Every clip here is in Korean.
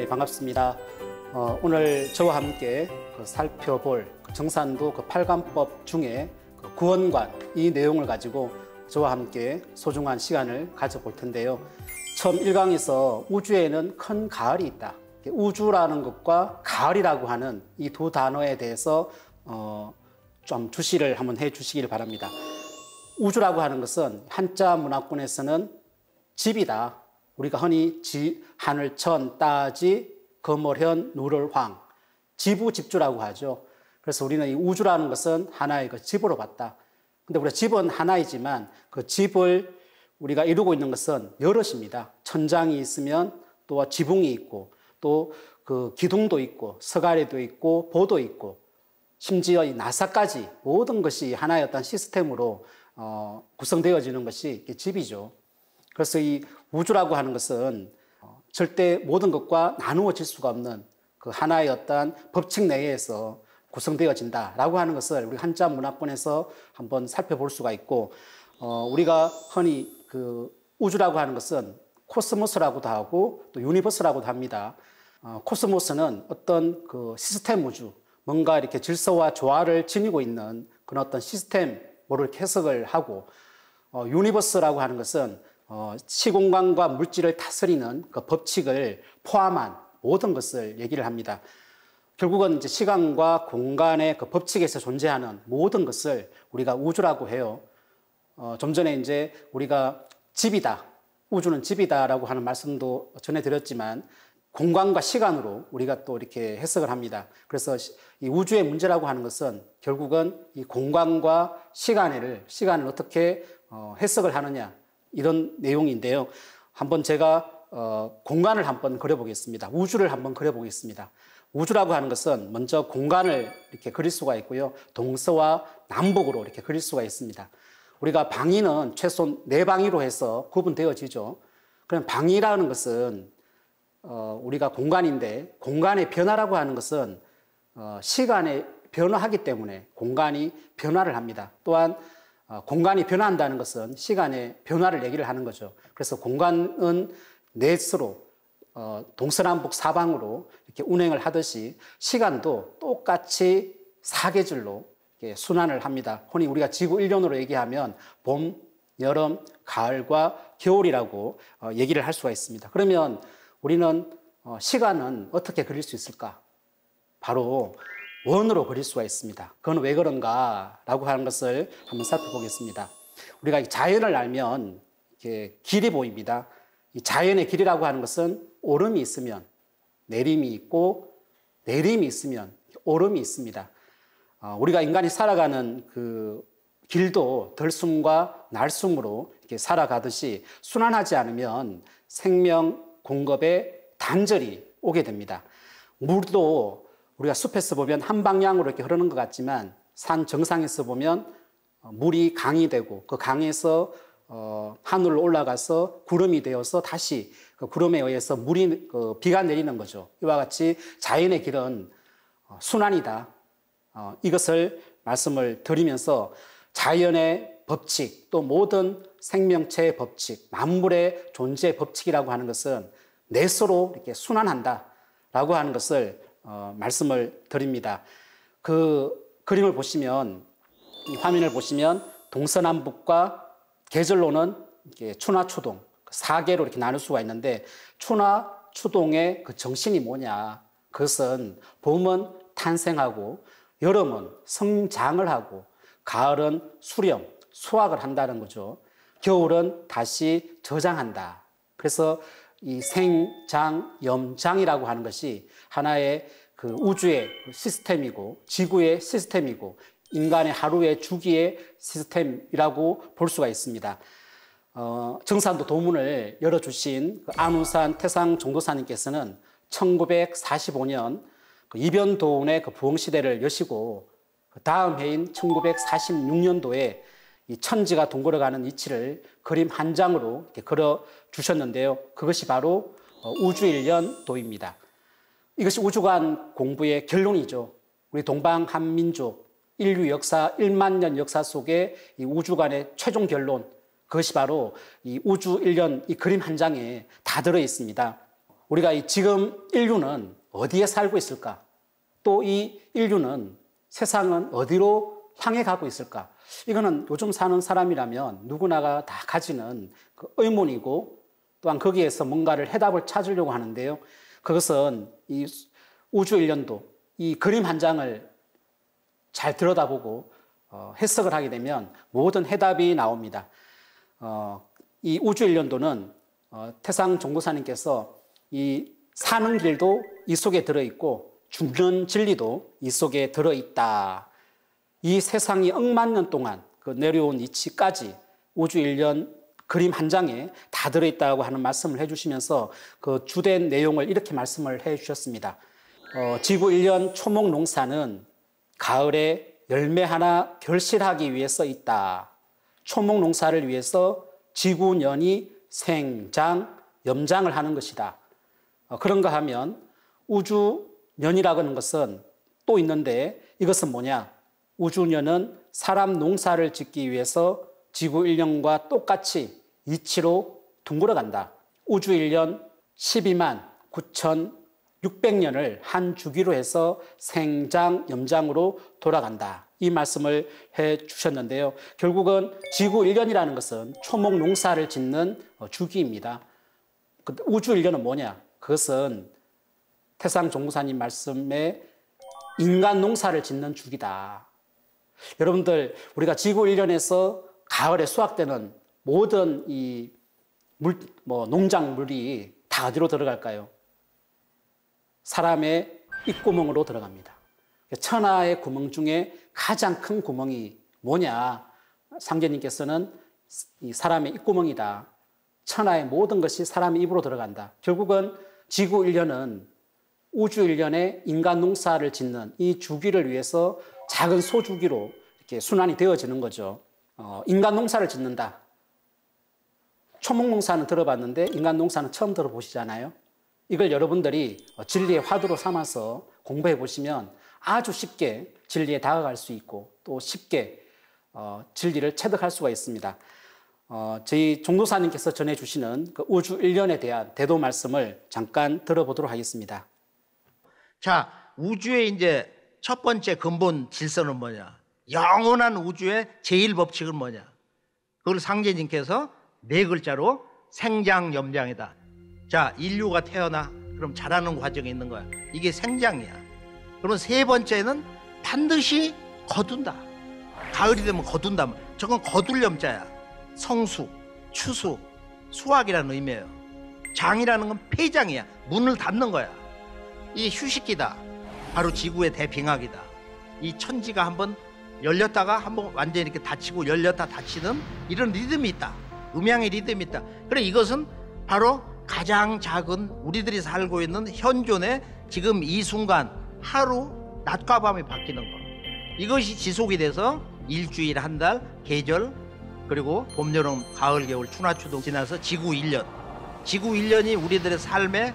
네, 반갑습니다. 오늘 저와 함께 살펴볼 정산도 8관법 중에 구원관 이 내용을 가지고 저와 함께 소중한 시간을 가져볼 텐데요. 처음 1강에서 우주에는 큰 가을이 있다. 우주라는 것과 가을이라고 하는 이 두 단어에 대해서 좀 주시를 한번 해 주시길 바랍니다. 우주라고 하는 것은 한자 문화권에서는 집이다. 우리가 흔히 하늘, 천, 따지, 거머현, 누를, 황, 지부집주라고 하죠. 그래서 우리는 이 우주라는 것은 하나의 그 집으로 봤다. 근데 우리가 집은 하나이지만 그 집을 우리가 이루고 있는 것은 여럿입니다. 천장이 있으면 또 지붕이 있고 또 그 기둥도 있고 서가래도 있고 보도 있고 심지어 이 나사까지 모든 것이 하나의 어떤 시스템으로 구성되어지는 것이 집이죠. 그래서 이 우주라고 하는 것은 절대 모든 것과 나누어질 수가 없는 그 하나의 어떤 법칙 내에서 구성되어진다라고 하는 것을 우리 한자 문화권에서 한번 살펴볼 수가 있고, 우리가 흔히 그 우주라고 하는 것은 코스모스라고도 하고 또 유니버스라고도 합니다. 코스모스는 어떤 그 시스템 우주, 뭔가 이렇게 질서와 조화를 지니고 있는 그런 어떤 시스템으로 이렇게 해석을 하고, 유니버스라고 하는 것은 시공간과 물질을 다스리는 그 법칙을 포함한 모든 것을 얘기를 합니다. 결국은 이제 시간과 공간의 그 법칙에서 존재하는 모든 것을 우리가 우주라고 해요. 좀 전에 이제 우리가 집이다, 우주는 집이다라고 하는 말씀도 전해드렸지만 공간과 시간으로 우리가 또 이렇게 해석을 합니다. 그래서 이 우주의 문제라고 하는 것은 결국은 이 공간과 시간을 어떻게 해석을 하느냐, 이런 내용인데요. 한번 제가 공간을 한번 그려보겠습니다. 우주를 한번 그려보겠습니다. 우주라고 하는 것은 먼저 공간을 이렇게 그릴 수가 있고요. 동서와 남북으로 이렇게 그릴 수가 있습니다. 우리가 방위는 최소 4방위로 해서 구분되어지죠. 그럼 방위라는 것은 우리가 공간인데, 공간의 변화라고 하는 것은 시간에 변화하기 때문에 공간이 변화를 합니다. 또한 공간이 변화한다는 것은 시간의 변화를 얘기를 하는 거죠. 그래서 공간은 넷으로 동서남북 사방으로 이렇게 운행을 하듯이 시간도 똑같이 사계절로 이렇게 순환을 합니다. 흔히 우리가 지구 일년으로 얘기하면 봄, 여름, 가을과 겨울이라고 얘기를 할 수가 있습니다. 그러면 우리는 시간은 어떻게 그릴 수 있을까? 바로 원으로 그릴 수가 있습니다. 그건 왜 그런가라고 하는 것을 한번 살펴보겠습니다. 우리가 자연을 알면 이렇게 길이 보입니다. 이 자연의 길이라고 하는 것은 오름이 있으면 내림이 있고, 내림이 있으면 오름이 있습니다. 우리가 인간이 살아가는 그 길도 들숨과 날숨으로 이렇게 살아가듯이 순환하지 않으면 생명 공급에 단절이 오게 됩니다. 물도 우리가 숲에서 보면 한 방향으로 이렇게 흐르는 것 같지만 산 정상에서 보면 물이 강이 되고 그 강에서 하늘로 올라가서 구름이 되어서 다시 그 구름에 의해서 비가 내리는 거죠. 이와 같이 자연의 길은 순환이다. 이것을 말씀을 드리면서 자연의 법칙, 또 모든 생명체의 법칙, 만물의 존재의 법칙이라고 하는 것은 넷으로 이렇게 순환한다라고 하는 것을 말씀을 드립니다. 그 그림을 보시면, 이 화면을 보시면 동서남북과 계절로는 이렇게 추나 추동 4개로 이렇게 나눌 수가 있는데, 추나 추동의 그 정신이 뭐냐? 그것은 봄은 탄생하고 여름은 성장을 하고 가을은 수령, 수확을 한다는 거죠. 겨울은 다시 저장한다. 그래서 이 생장, 염장이라고 하는 것이 하나의 그 우주의 시스템이고 지구의 시스템이고 인간의 하루의 주기의 시스템이라고 볼 수가 있습니다. 정산도 도문을 열어주신 그 안우산 태상 종도사님께서는 1945년 그 이변도운의 그 부흥시대를 여시고 그 다음 해인 1946년도에 이 천지가 둥글어가는 이치를 그림 한 장으로 이렇게 그려 주셨는데요. 그것이 바로 우주일련도입니다. 이것이 우주관 공부의 결론이죠. 우리 동방한민족 인류 역사 1만 년 역사 속에 이 우주관의 최종 결론, 그것이 바로 이 우주일련 이 그림 한 장에 다 들어 있습니다. 우리가 이 지금 인류는 어디에 살고 있을까? 또 이 인류는 세상은 어디로 향해 가고 있을까? 이거는 요즘 사는 사람이라면 누구나가 다 가지는 그 의문이고 또한 거기에서 뭔가를 해답을 찾으려고 하는데요. 그것은 이 우주 일련도 이 그림 한 장을 잘 들여다보고 해석을 하게 되면 모든 해답이 나옵니다. 이 우주 일련도는 태상 종도사님께서 이 사는 길도 이 속에 들어있고 죽는 진리도 이 속에 들어있다. 이 세상이 억만 년 동안 그 내려온 이치까지 우주 일련 그림 한 장에 다 들어있다고 하는 말씀을 해주시면서 그 주된 내용을 이렇게 말씀을 해주셨습니다. 지구 일련 초목 농사는 가을에 열매 하나 결실하기 위해서 있다. 초목 농사를 위해서 지구년이 생장, 염장을 하는 것이다. 그런가 하면 우주년이라고 하는 것은 또 있는데 이것은 뭐냐? 우주년은 사람 농사를 짓기 위해서 지구 1년과 똑같이 이치로 둥글어 간다. 우주 1년 12만 9,600년을 한 주기로 해서 생장, 염장으로 돌아간다. 이 말씀을 해 주셨는데요. 결국은 지구 1년이라는 것은 초목 농사를 짓는 주기입니다. 우주 1년은 뭐냐? 그것은 태상 종무사님 말씀에 인간 농사를 짓는 주기다. 여러분들, 우리가 지구 1년에서 가을에 수확되는 모든 이 농작물이 다 어디로 들어갈까요? 사람의 입구멍으로 들어갑니다. 천하의 구멍 중에 가장 큰 구멍이 뭐냐? 상제님께서는 이 사람의 입구멍이다. 천하의 모든 것이 사람의 입으로 들어간다. 결국은 지구 1년은 우주 1년에 인간 농사를 짓는 이 주기를 위해서 작은 소주기로 이렇게 순환이 되어지는 거죠. 인간 농사를 짓는다. 초목 농사는 들어봤는데 인간 농사는 처음 들어보시잖아요. 이걸 여러분들이 진리의 화두로 삼아서 공부해 보시면 아주 쉽게 진리에 다가갈 수 있고 또 쉽게 진리를 체득할 수가 있습니다. 저희 종도사님께서 전해주시는 그 우주 1년에 대한 대도 말씀을 잠깐 들어보도록 하겠습니다. 자, 우주의 이제 첫 번째 근본 질서는 뭐냐? 영원한 우주의 제1법칙은 뭐냐? 그걸 상제님께서 네 글자로 생장염장이다. 자, 인류가 태어나 그럼 자라는 과정에 있는 거야. 이게 생장이야. 그럼 세 번째는 반드시 거둔다. 가을이 되면 거둔다. 저건 거둘 염자야. 성수, 추수, 수확이라는 의미예요. 장이라는 건 폐장이야. 문을 닫는 거야. 이 휴식기다. 바로 지구의 대빙하기다. 이 천지가 한번 열렸다가 한번 완전히 이렇게 닫히고 열렸다 닫히는 이런 리듬이 있다. 음양의 리듬이 있다. 그래, 이것은 바로 가장 작은 우리들이 살고 있는 현존의 지금 이 순간 하루 낮과 밤이 바뀌는 거. 이것이 지속이 돼서 일주일, 한 달, 계절, 그리고 봄, 여름, 가을, 겨울,春夏 秋冬 지나서 지구 1년. 지구 1년이 우리들의 삶의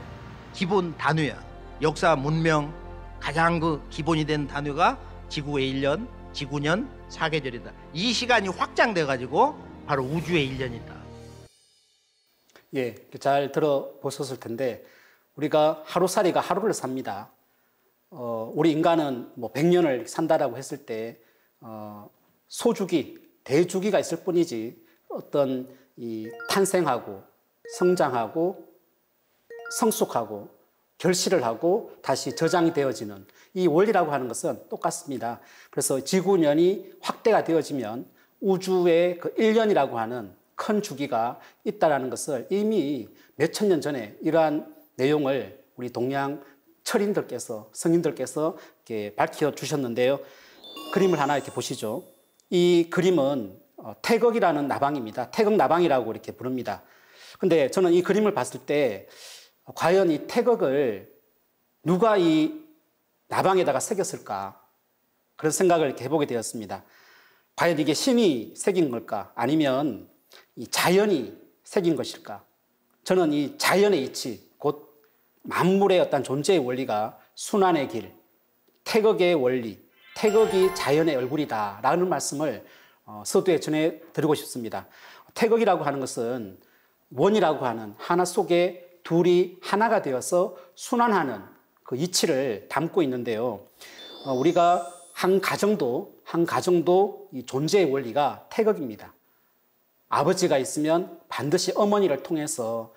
기본 단위야. 역사, 문명 가장 그 기본이 된 단위가 지구의 1년, 지구년, 사계절이다. 이 시간이 확장돼 가지고 바로 우주의 1년이다. 예, 잘 들어보셨을 텐데 우리가 하루살이가 하루를 삽니다. 우리 인간은 뭐 100년을 산다라고 했을 때 소주기, 대주기가 있을 뿐이지 어떤 이 탄생하고 성장하고 성숙하고 결실을 하고 다시 저장이 되어지는 이 원리라고 하는 것은 똑같습니다. 그래서 지구년이 확대가 되어지면 우주의 그 1년이라고 하는 큰 주기가 있다는 것을 이미 몇천 년 전에 이러한 내용을 우리 동양 철인들께서, 성인들께서 이렇게 밝혀 주셨는데요. 그림을 하나 이렇게 보시죠. 이 그림은 태극이라는 나방입니다. 태극 나방이라고 이렇게 부릅니다. 근데 저는 이 그림을 봤을 때 과연 이 태극을 누가 이 나방에다가 새겼을까? 그런 생각을 이렇게 해보게 되었습니다. 과연 이게 신이 새긴 걸까? 아니면 이 자연이 새긴 것일까? 저는 이 자연의 이치, 곧 만물의 어떤 존재의 원리가 순환의 길, 태극의 원리, 태극이 자연의 얼굴이다라는 말씀을 서두에 전해드리고 싶습니다. 태극이라고 하는 것은 원이라고 하는 하나 속에 둘이 하나가 되어서 순환하는 그 이치를 담고 있는데요. 우리가 한 가정도 이 존재의 원리가 태극입니다. 아버지가 있으면 반드시 어머니를 통해서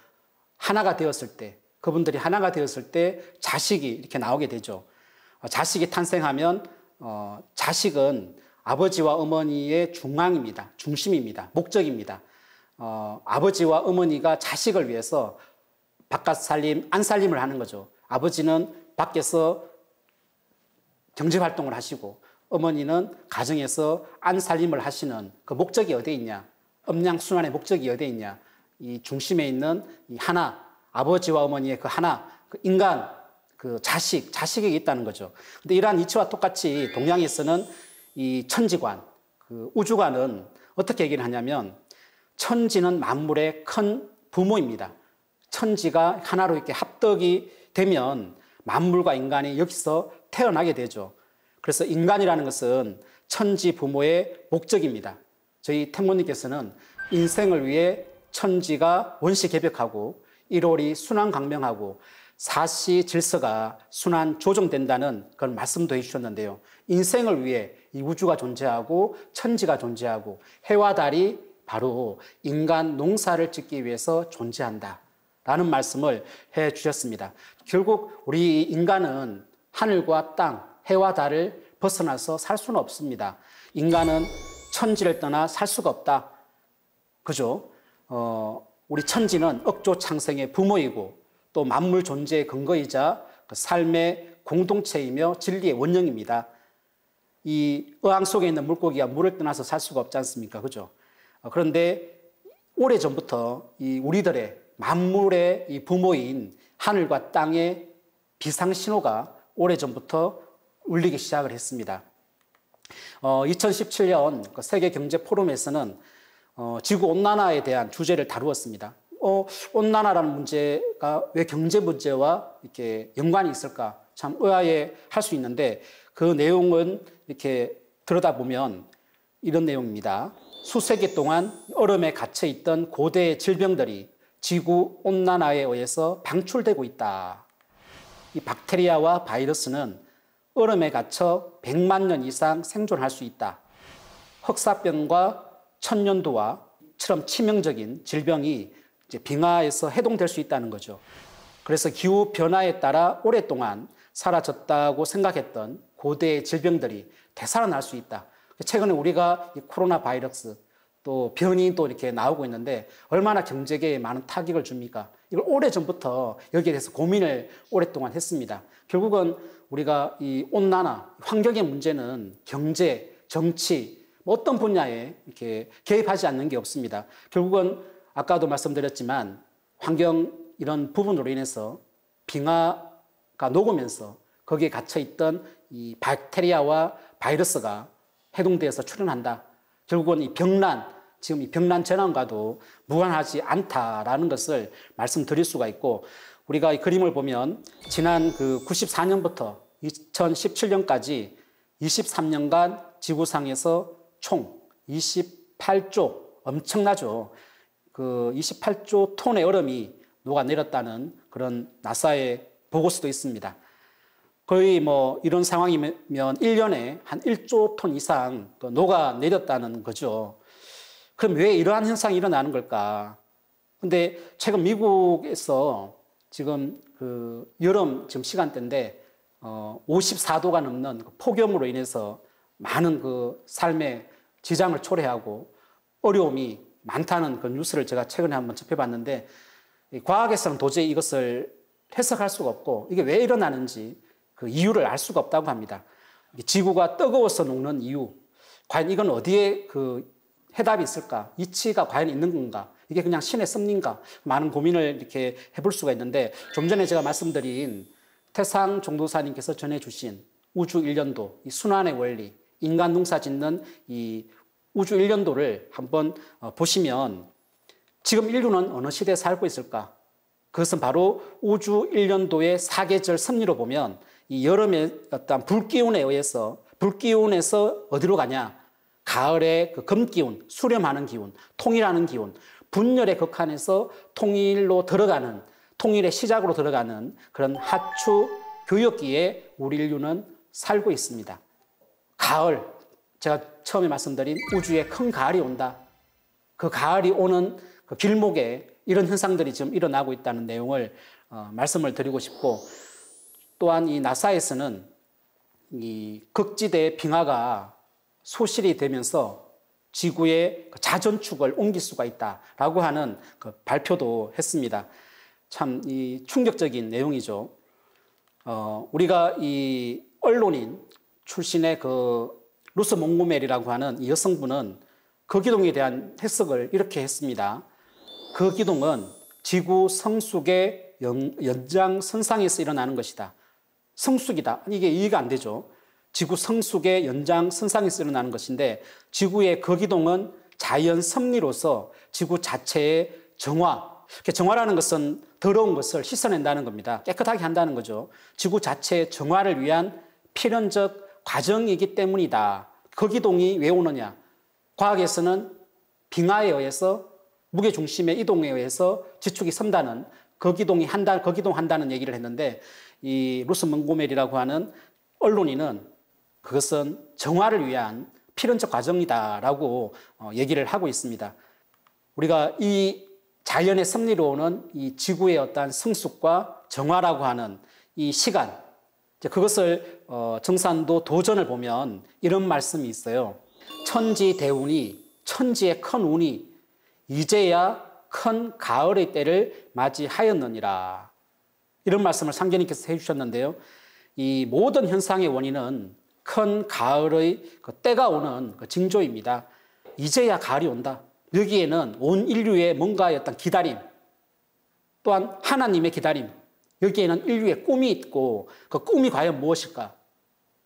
하나가 되었을 때, 그분들이 하나가 되었을 때 자식이 이렇게 나오게 되죠. 자식이 탄생하면 자식은 아버지와 어머니의 중앙입니다. 중심입니다. 목적입니다. 아버지와 어머니가 자식을 위해서 바깥 살림, 안 살림을 하는 거죠. 아버지는 밖에서 경제활동을 하시고 어머니는 가정에서 안 살림을 하시는 그 목적이 어디에 있냐? 음양순환의 목적이 어디에 있냐? 이 중심에 있는 이 하나, 아버지와 어머니의 그 하나, 그 인간, 그 자식에게 있다는 거죠. 근데 이러한 이치와 똑같이 동양에서는 이 천지관, 그 우주관은 어떻게 얘기를 하냐면 천지는 만물의 큰 부모입니다. 천지가 하나로 이렇게 합덕이 되면 만물과 인간이 여기서 태어나게 되죠. 그래서 인간이라는 것은 천지 부모의 목적입니다. 저희 태모님께서는 인생을 위해 천지가 원시개벽하고 일월이 순환강명하고 사시 질서가 순환 조정된다는 그런 말씀도 해주셨는데요. 인생을 위해 이 우주가 존재하고 천지가 존재하고 해와 달이 바로 인간 농사를 짓기 위해서 존재한다 라는 말씀을 해 주셨습니다. 결국 우리 인간은 하늘과 땅, 해와 달을 벗어나서 살 수는 없습니다. 인간은 천지를 떠나 살 수가 없다. 그죠? 우리 천지는 억조 창생의 부모이고 또 만물 존재의 근거이자 그 삶의 공동체이며 진리의 원형입니다. 이 어항 속에 있는 물고기가 물을 떠나서 살 수가 없지 않습니까? 그죠? 그런데 오래전부터 이 우리들의 만물의 이 부모인 하늘과 땅의 비상신호가 오래전부터 울리기 시작을 했습니다. 2017년 그 세계경제포럼에서는 지구온난화에 대한 주제를 다루었습니다. 온난화라는 문제가 왜 경제 문제와 이렇게 연관이 있을까? 참 의아해 할 수 있는데 그 내용은 이렇게 들여다보면 이런 내용입니다. 수세기 동안 얼음에 갇혀 있던 고대의 질병들이 지구 온난화에 의해서 방출되고 있다. 이 박테리아와 바이러스는 얼음에 갇혀 100만 년 이상 생존할 수 있다. 흑사병과 천년두화처럼 치명적인 질병이 이제 빙하에서 해동될 수 있다는 거죠. 그래서 기후 변화에 따라 오랫동안 사라졌다고 생각했던 고대의 질병들이 되살아날 수 있다. 최근에 우리가 이 코로나 바이러스 또 변이 또 이렇게 나오고 있는데 얼마나 경제계에 많은 타격을 줍니까? 이걸 오래전부터 여기에 대해서 고민을 오랫동안 했습니다. 결국은 우리가 이 온난화, 환경의 문제는 경제, 정치, 어떤 분야에 이렇게 개입하지 않는 게 없습니다. 결국은 아까도 말씀드렸지만 환경 이런 부분으로 인해서 빙하가 녹으면서 거기에 갇혀있던 이 박테리아와 바이러스가 해동되어서 출현한다. 결국은 이 병난, 지금 이 병난 전환과도 무관하지 않다라는 것을 말씀드릴 수가 있고 우리가 이 그림을 보면 지난 그 94년부터 2017년까지 23년간 지구상에서 총 28조, 엄청나죠. 그 28조 톤의 얼음이 녹아내렸다는 그런 나사의 보고서도 있습니다. 거의 뭐 이런 상황이면 1년에 한 1조 톤 이상 또 녹아내렸다는 거죠. 그럼 왜 이러한 현상이 일어나는 걸까? 근데 최근 미국에서 지금 그 여름 지금 시간대인데 54도가 넘는 그 폭염으로 인해서 많은 그 삶의 지장을 초래하고 어려움이 많다는 그 뉴스를 제가 최근에 한번 접해봤는데 과학에서는 도저히 이것을 해석할 수가 없고 이게 왜 일어나는지 그 이유를 알 수가 없다고 합니다. 지구가 뜨거워서 녹는 이유, 과연 이건 어디에 그 해답이 있을까? 이치가 과연 있는 건가? 이게 그냥 신의 섭리인가? 많은 고민을 이렇게 해볼 수가 있는데 좀 전에 제가 말씀드린 태상 종도사님께서 전해주신 우주 일련도, 이 순환의 원리, 인간 농사 짓는 이 우주 일련도를 한번 보시면 지금 인류는 어느 시대에 살고 있을까? 그것은 바로 우주 일련도의 사계절 섭리로 보면 이 여름의 어떤 불기운에서 어디로 가냐? 가을의 그 금기운, 수렴하는 기운, 통일하는 기운, 분열의 극한에서 통일로 들어가는 통일의 시작으로 들어가는 그런 하추 교역기에 우리 인류는 살고 있습니다. 가을, 제가 처음에 말씀드린 우주에 큰 가을이 온다. 그 가을이 오는 그 길목에 이런 현상들이 지금 일어나고 있다는 내용을 말씀을 드리고 싶고, 또한 이 나사에서는 이 극지대의 빙하가 소실이 되면서 지구의 자전축을 옮길 수가 있다라고 하는 그 발표도 했습니다. 참 이 충격적인 내용이죠. 우리가 이 언론인 출신의 그 루스 몽고메리라고 하는 이 여성분은 거기동에 대한 해석을 이렇게 했습니다. 거기동은 지구 성숙의 연장선상에서 일어나는 것이다. 성숙이다. 이게 이해가 안 되죠. 지구 성숙의 연장선상에서 일어나는 것인데, 지구의 거기동은 자연 섭리로서 지구 자체의 정화, 정화라는 것은 더러운 것을 씻어낸다는 겁니다. 깨끗하게 한다는 거죠. 지구 자체의 정화를 위한 필연적 과정이기 때문이다. 거기동이 왜 오느냐? 과학에서는 빙하에 의해서 무게중심의 이동에 의해서 지축이 선다는 거기동한다는 얘기를 했는데, 이 루스 몽고메리라고 하는 언론인은 그것은 정화를 위한 필연적 과정이다라고 얘기를 하고 있습니다. 우리가 이 자연의 섭리로 오는 이 지구의 어떤 성숙과 정화라고 하는 이 시간, 그것을 정산도 도전을 보면 이런 말씀이 있어요. 천지대운이, 천지의 큰 운이 이제야 큰 가을의 때를 맞이하였느니라. 이런 말씀을 상제님께서 해주셨는데요. 이 모든 현상의 원인은 큰 가을의 그 때가 오는 그 징조입니다. 이제야 가을이 온다. 여기에는 온 인류의 뭔가의 어떤 기다림, 또한 하나님의 기다림, 여기에는 인류의 꿈이 있고 그 꿈이 과연 무엇일까?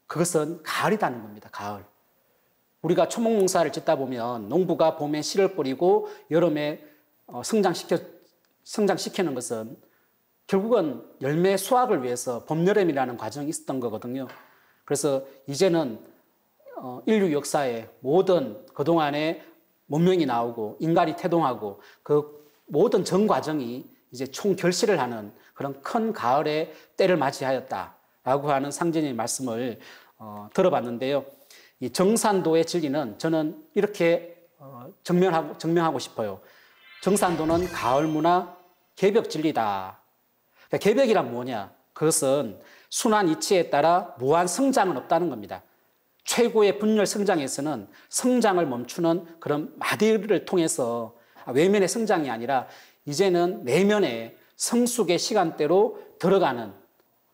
그것은 가을이라는 겁니다. 가을. 우리가 초목농사를 짓다 보면 농부가 봄에 씨를 뿌리고 여름에 성장시키는 것은 결국은 열매 수확을 위해서 봄, 여름이라는 과정이 있었던 거거든요. 그래서 이제는 인류 역사의 모든 그동안의 문명이 나오고 인간이 태동하고 그 모든 전 과정이 이제 총결실을 하는 그런 큰 가을의 때를 맞이하였다라고 하는 상제님의 말씀을 들어봤는데요. 이 정산도의 진리는 저는 이렇게 증명하고 싶어요. 정산도는 가을 문화 개벽 진리다. 그러니까 개벽이란 뭐냐? 그것은 순환 이치에 따라 무한 성장은 없다는 겁니다. 최고의 분열 성장에서는 성장을 멈추는 그런 마디를 통해서 외면의 성장이 아니라 이제는 내면의 성숙의 시간대로 들어가는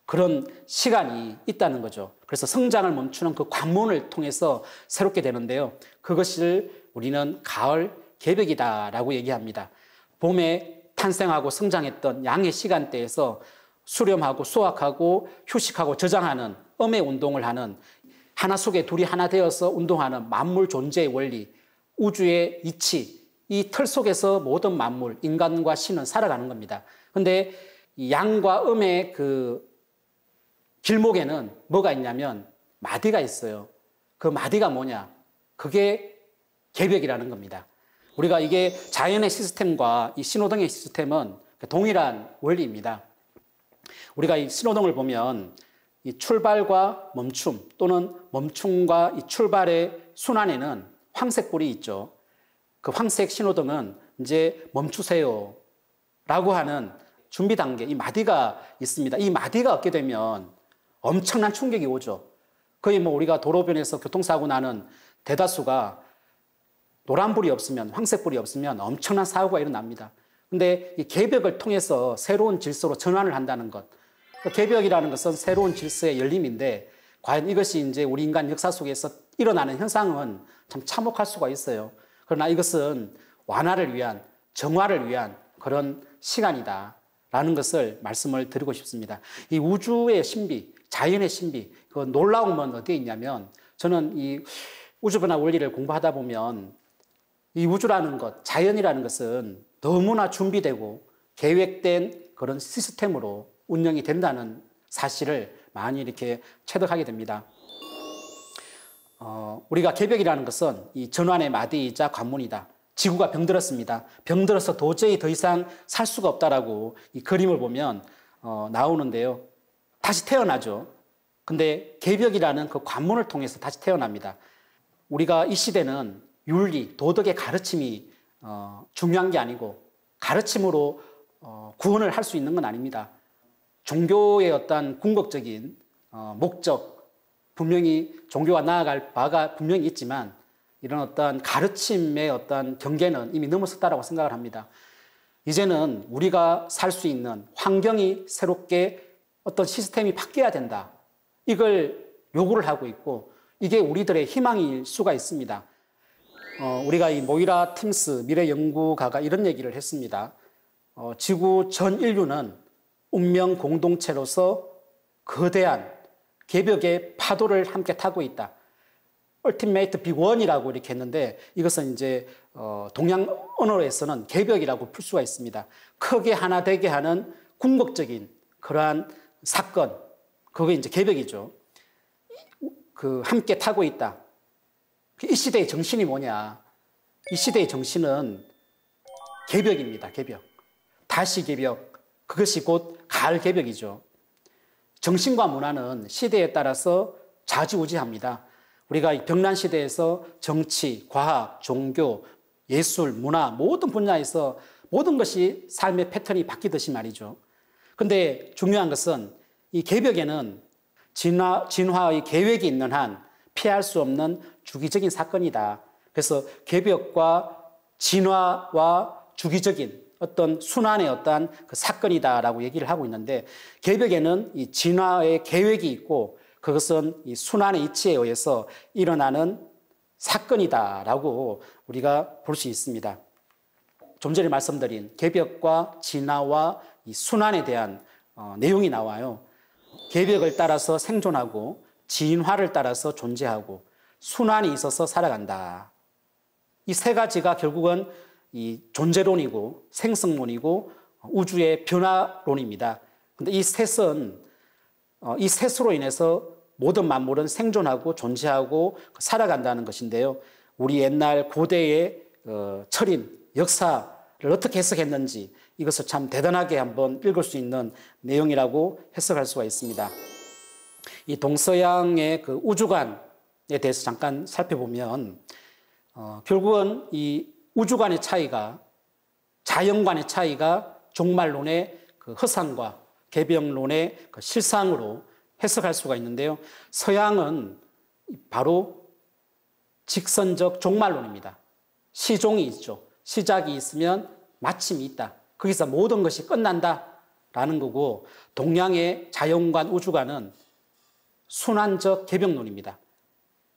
그런 시간이 있다는 거죠. 그래서 성장을 멈추는 그 관문을 통해서 새롭게 되는데요. 그것을 우리는 가을 개벽이다라고 얘기합니다. 봄에 탄생하고 성장했던 양의 시간대에서 수렴하고 수확하고 휴식하고 저장하는 음의 운동을 하는, 하나 속에 둘이 하나 되어서 운동하는 만물 존재의 원리, 우주의 이치, 이 틀 속에서 모든 만물, 인간과 신은 살아가는 겁니다. 그런데 양과 음의 그 길목에는 뭐가 있냐면 마디가 있어요. 그 마디가 뭐냐? 그게 개벽이라는 겁니다. 우리가 이게 자연의 시스템과 이 신호등의 시스템은 동일한 원리입니다. 우리가 이 신호등을 보면 이 출발과 멈춤 또는 멈춤과 이 출발의 순환에는 황색불이 있죠. 그 황색 신호등은 이제 멈추세요 라고 하는 준비 단계, 이 마디가 있습니다. 이 마디가 없게 되면 엄청난 충격이 오죠. 거의 뭐 우리가 도로변에서 교통사고 나는 대다수가 노란불이 없으면, 황색불이 없으면 엄청난 사고가 일어납니다. 근데 이 개벽을 통해서 새로운 질서로 전환을 한다는 것. 개벽이라는 것은 새로운 질서의 열림인데, 과연 이것이 이제 우리 인간 역사 속에서 일어나는 현상은 참 참혹할 수가 있어요. 그러나 이것은 완화를 위한, 정화를 위한 그런 시간이다라는 것을 말씀을 드리고 싶습니다. 이 우주의 신비, 자연의 신비, 그 놀라운 건 어디에 있냐면, 저는 이 우주변화 원리를 공부하다 보면 이 우주라는 것, 자연이라는 것은 너무나 준비되고 계획된 그런 시스템으로 운영이 된다는 사실을 많이 이렇게 체득하게 됩니다. 우리가 개벽이라는 것은 이 전환의 마디이자 관문이다. 지구가 병들었습니다. 병들어서 도저히 더 이상 살 수가 없다라고 이 그림을 보면 나오는데요. 다시 태어나죠. 근데 개벽이라는 그 관문을 통해서 다시 태어납니다. 우리가 이 시대는 윤리, 도덕의 가르침이 중요한 게 아니고 가르침으로 구원을 할 수 있는 건 아닙니다. 종교의 어떤 궁극적인 목적, 분명히 종교가 나아갈 바가 분명히 있지만 이런 어떤 가르침의 어떤 경계는 이미 넘어섰다고 생각을 합니다. 이제는 우리가 살 수 있는 환경이 새롭게 어떤 시스템이 바뀌어야 된다. 이걸 요구를 하고 있고 이게 우리들의 희망일 수가 있습니다. 우리가 이 모이라 팀스 미래연구가가 이런 얘기를 했습니다. 지구 전 인류는 운명 공동체로서 거대한 개벽의 파도를 함께 타고 있다. 얼티메이트 빅원이라고 이렇게 했는데 이것은 이제 동양 언어에서는 개벽이라고 풀 수가 있습니다. 크게 하나 되게 하는 궁극적인 그러한 사건, 그게 이제 개벽이죠. 함께 타고 있다. 이 시대의 정신이 뭐냐? 이 시대의 정신은 개벽입니다. 개벽. 다시 개벽. 그것이 곧 가을 개벽이죠. 정신과 문화는 시대에 따라서 좌지우지합니다. 우리가 이 병난 시대에서 정치, 과학, 종교, 예술, 문화 모든 분야에서 모든 것이 삶의 패턴이 바뀌듯이 말이죠. 근데 중요한 것은 이 개벽에는 진화의 계획이 있는 한 피할 수 없는 주기적인 사건이다. 그래서 개벽과 진화와 주기적인 어떤 순환의 어떤 그 사건이다라고 얘기를 하고 있는데 개벽에는 이 진화의 계획이 있고 그것은 이 순환의 이치에 의해서 일어나는 사건이다라고 우리가 볼 수 있습니다. 좀 전에 말씀드린 개벽과 진화와 이 순환에 대한 내용이 나와요. 개벽을 따라서 생존하고 진화를 따라서 존재하고 순환이 있어서 살아간다. 이 세 가지가 결국은 이 존재론이고 생성론이고 우주의 변화론입니다. 근데 이 셋은 이 셋으로 인해서 모든 만물은 생존하고 존재하고 살아간다는 것인데요. 우리 옛날 고대의 철인, 역사를 어떻게 해석했는지 이것을 참 대단하게 한번 읽을 수 있는 내용이라고 해석할 수가 있습니다. 이 동서양의 그 우주관에 대해서 잠깐 살펴보면 결국은 이 우주관의 차이가 자연관의 차이가 종말론의 그 허상과 개벽론의 그 실상으로 해석할 수가 있는데요. 서양은 바로 직선적 종말론입니다. 시종이 있죠. 시작이 있으면 마침이 있다. 거기서 모든 것이 끝난다라는 거고 동양의 자연관 우주관은 순환적 개벽론입니다.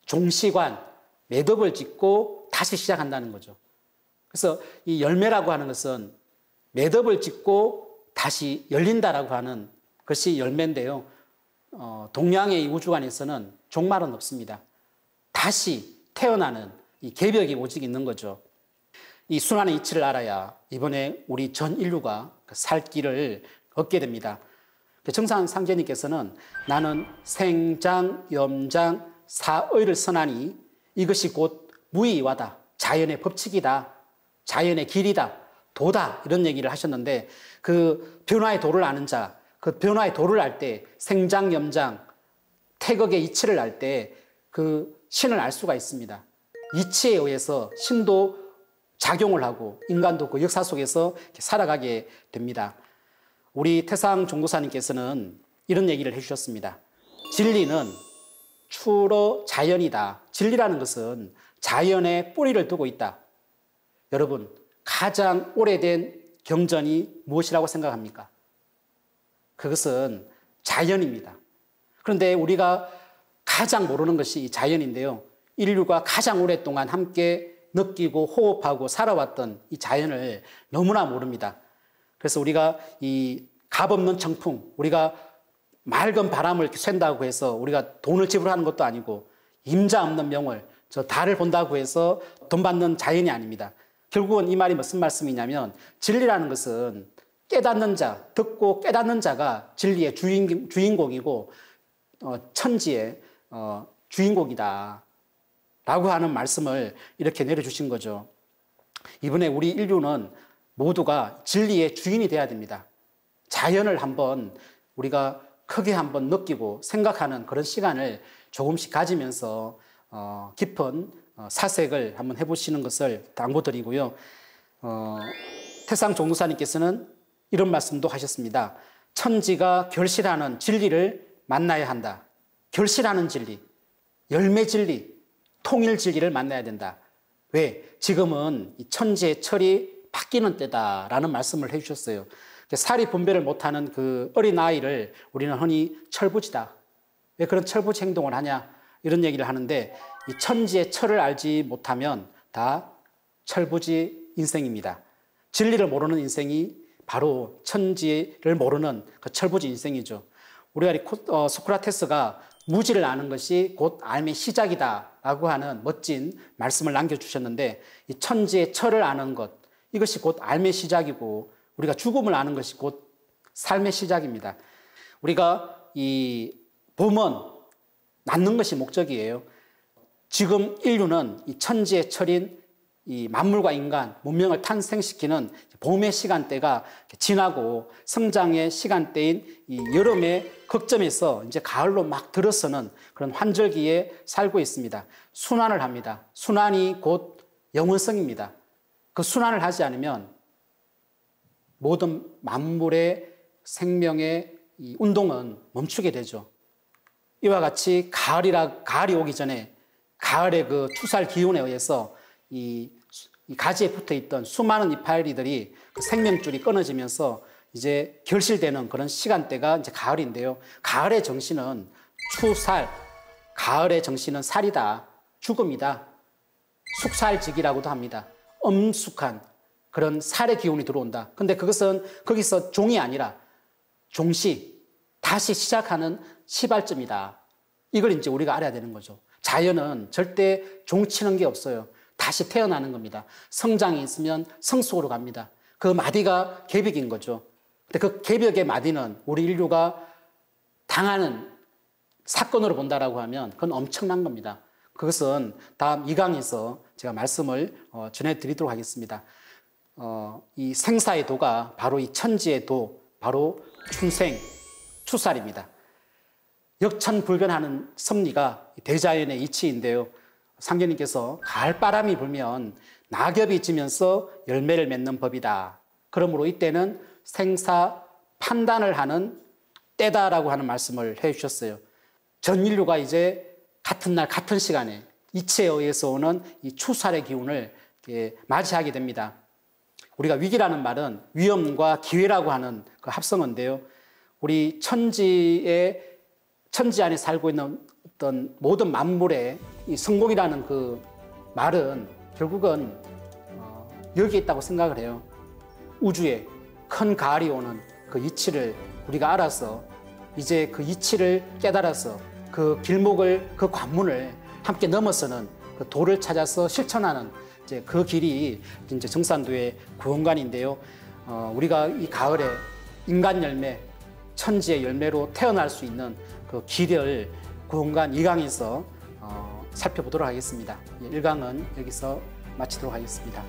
종시관, 매듭을 짓고 다시 시작한다는 거죠. 그래서 이 열매라고 하는 것은 매듭을 짓고 다시 열린다라고 하는 것이 열매인데요. 동양의 이 우주관에서는 종말은 없습니다. 다시 태어나는 이 개벽이 오직 있는 거죠. 이 순환의 이치를 알아야 이번에 우리 전 인류가 살 길을 얻게 됩니다. 정상 상제님께서는 나는 생장, 염장, 사의를 선하니 이것이 곧 무의와다. 자연의 법칙이다. 자연의 길이다. 도다. 이런 얘기를 하셨는데 그 변화의 도를 아는 자, 그 변화의 도를 알 때 생장, 염장, 태극의 이치를 알 때 그 신을 알 수가 있습니다. 이치에 의해서 신도 작용을 하고 인간도 그 역사 속에서 살아가게 됩니다. 우리 태상 종도사님께서는 이런 얘기를 해주셨습니다. 진리는 추로 자연이다. 진리라는 것은 자연에 뿌리를 두고 있다. 여러분, 가장 오래된 경전이 무엇이라고 생각합니까? 그것은 자연입니다. 그런데 우리가 가장 모르는 것이 이 자연인데요. 인류가 가장 오랫동안 함께 느끼고 호흡하고 살아왔던 이 자연을 너무나 모릅니다. 그래서 우리가 이 값없는 청풍, 우리가 맑은 바람을 이렇게 쐰다고 해서 우리가 돈을 지불하는 것도 아니고 임자 없는 명월, 저 달을 본다고 해서 돈 받는 자연이 아닙니다. 결국은 이 말이 무슨 말씀이냐면 진리라는 것은 깨닫는 자, 듣고 깨닫는 자가 진리의 주인공이고 천지의 주인공이다 라고 하는 말씀을 이렇게 내려주신 거죠. 이번에 우리 인류는 모두가 진리의 주인이 되어야 됩니다. 자연을 한번 우리가 크게 한번 느끼고 생각하는 그런 시간을 조금씩 가지면서 깊은 사색을 한번 해보시는 것을 당부드리고요. 태상 종도사님께서는 이런 말씀도 하셨습니다. 천지가 결실하는 진리를 만나야 한다. 결실하는 진리, 열매 진리, 통일 진리를 만나야 된다. 왜? 지금은 이 천지의 철이 바뀌는 때다라는 말씀을 해주셨어요. 사리 분별을 못하는 그 어린아이를 우리는 흔히 철부지다. 왜 그런 철부지 행동을 하냐? 이런 얘기를 하는데 이 천지의 철을 알지 못하면 다 철부지 인생입니다. 진리를 모르는 인생이 바로 천지를 모르는 그 철부지 인생이죠. 우리가 소크라테스가 무지를 아는 것이 곧 삶의 시작이다라고 하는 멋진 말씀을 남겨주셨는데 이 천지의 철을 아는 것, 이것이 곧 삶의 시작이고 우리가 죽음을 아는 것이 곧 삶의 시작입니다. 우리가 이 봄은 낳는 것이 목적이에요. 지금 인류는 이 천지의 철인 이 만물과 인간, 문명을 탄생시키는 봄의 시간대가 지나고 성장의 시간대인 이 여름의 극점에서 이제 가을로 막 들어서는 그런 환절기에 살고 있습니다. 순환을 합니다. 순환이 곧 영원성입니다. 그 순환을 하지 않으면 모든 만물의 생명의 이 운동은 멈추게 되죠. 이와 같이 가을이 오기 전에 가을의 그 추살 기운에 의해서 이 가지에 붙어 있던 수많은 이파리들이 그 생명줄이 끊어지면서 이제 결실되는 그런 시간대가 이제 가을인데요. 가을의 정신은 추살, 가을의 정신은 살이다, 죽음이다, 숙살직이라고도 합니다. 엄숙한 그런 살의 기운이 들어온다. 근데 그것은 거기서 종이 아니라 종시, 다시 시작하는 시발점이다. 이걸 이제 우리가 알아야 되는 거죠. 자연은 절대 종치는 게 없어요. 다시 태어나는 겁니다. 성장이 있으면 성숙으로 갑니다. 그 마디가 개벽인 거죠. 근데 그 개벽의 마디는 우리 인류가 당하는 사건으로 본다라고 하면 그건 엄청난 겁니다. 그것은 다음 2강에서 제가 말씀을 전해드리도록 하겠습니다. 이 생사의 도가 바로 이 천지의 도, 바로 춘생, 추살입니다. 역천불변하는 섭리가 대자연의 이치인데요. 상제님께서 가을바람이 불면 낙엽이 지면서 열매를 맺는 법이다. 그러므로 이때는 생사 판단을 하는 때다라고 하는 말씀을 해주셨어요. 전 인류가 이제 같은 날 같은 시간에 이치에 의해서 오는 이 추살의 기운을 맞이하게 됩니다. 우리가 위기라는 말은 위험과 기회라고 하는 그 합성어인데요. 우리 천지 안에 살고 있는 어떤 모든 만물의 이 성공이라는 그 말은 결국은 여기에 있다고 생각을 해요. 우주에 큰 가을이 오는 그 이치를 우리가 알아서 이제 그 이치를 깨달아서 그 길목을, 그 관문을 함께 넘어서는 그 도를 찾아서 실천하는 이제 그 길이 이제 정산도의 구원관인데요. 우리가 이 가을에 인간 열매, 천지의 열매로 태어날 수 있는 그 길을 구원관 2강에서 살펴보도록 하겠습니다. 1강은 여기서 마치도록 하겠습니다.